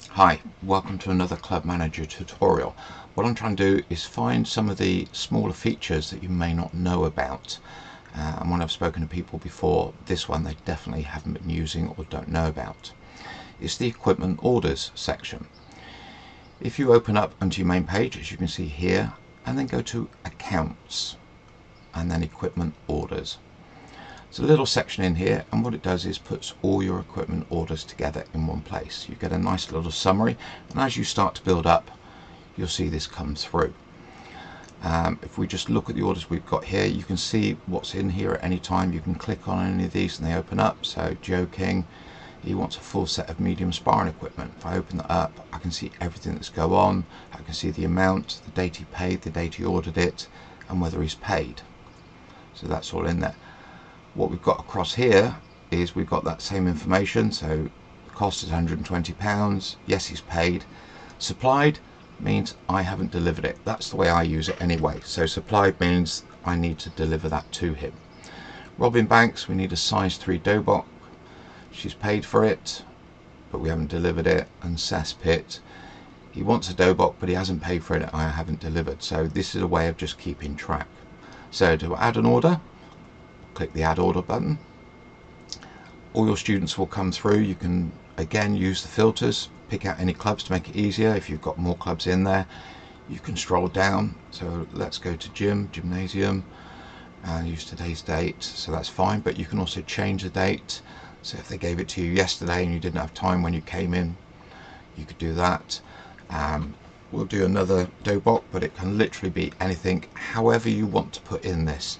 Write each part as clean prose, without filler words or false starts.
Hi, welcome to another Club Manager tutorial. What I'm trying to do is find some of the smaller features that you may not know about. And when I've spoken to people before, this one they definitely haven't been using or don't know about. It's the equipment orders section. If you open up onto your main page, as you can see here, and then go to accounts and then equipment orders. It's a little section in here, and what it does is puts all your equipment orders together in one place. You get a nice little summary, and as you start to build up, you'll see this come through. If we just look at the orders we've got here, you can see what's in here at any time. You can click on any of these and they open up. So Joe King, he wants a full set of medium sparring equipment. If I open that up, I can see everything that's going on. I can see the amount, the date he paid, the date he ordered it, and whether he's paid. So that's all in there. What we've got across here is we've got that same information. So the cost is £120. Yes, he's paid. Supplied means I haven't delivered it. That's the way I use it anyway. So supplied means I need to deliver that to him. Robin Banks, we need a size 3 Dobok. She's paid for it, but we haven't delivered it. And Sess Pitt, he wants a Dobok, but he hasn't paid for it. I haven't delivered. So this is a way of just keeping track. So to add an order, click the add order button. All your students will come through. You can again use the filters, pick out any clubs to make it easier. If you've got more clubs in there, you can scroll down. So let's go to gymnasium and use today's date. So that's fine, but you can also change the date. So if they gave it to you yesterday and you didn't have time when you came in, you could do that. We'll do another Dobok, but it can literally be anything, however you want to put in this.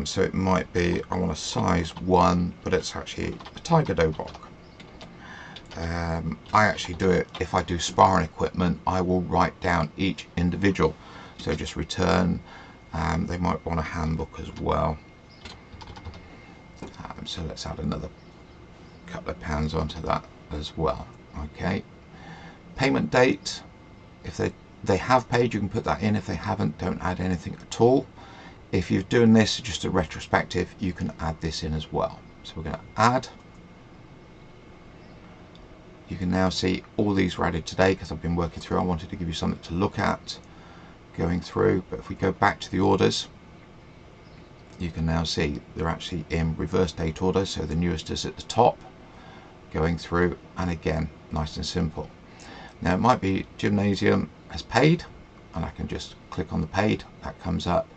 So it might be, I want a size 1, but it's actually a Tiger Dobok. I actually do it, if I do sparring equipment, I will write down each individual. So just return, they might want a handbook as well. So let's add another couple of pounds onto that as well. Okay. Payment date, if they have paid, you can put that in. If they haven't, don't add anything at all. If you're doing this just a retrospective, you can add this in as well. So we're going to add. You can now see all these were added today because I've been working through. I wanted to give you something to look at going through. But if we go back to the orders, you can now see they're actually in reverse date order. So the newest is at the top, going through, and again, nice and simple. Now it might be gymnasium has paid, and I can just click on the paid. That comes up.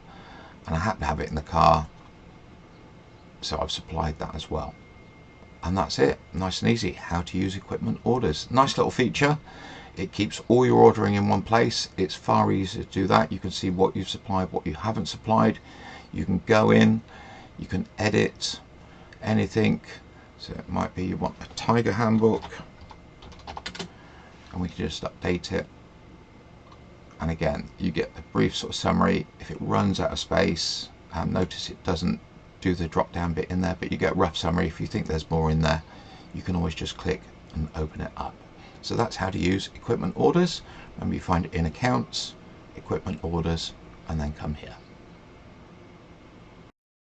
And I happen to have it in the car, so I've supplied that as well. And that's it, nice and easy. How to use equipment orders. Nice little feature. It keeps all your ordering in one place. It's far easier to do that. You can see what you've supplied, what you haven't supplied. You can go in, you can edit anything. So it might be you want a Tiger handbook, and we can just update it. And again, you get a brief sort of summary. If it runs out of space, notice it doesn't do the drop down bit in there, but you get a rough summary. If you think there's more in there, you can always just click and open it up. So that's how to use equipment orders. Remember, you find it in accounts, equipment orders, and then come here.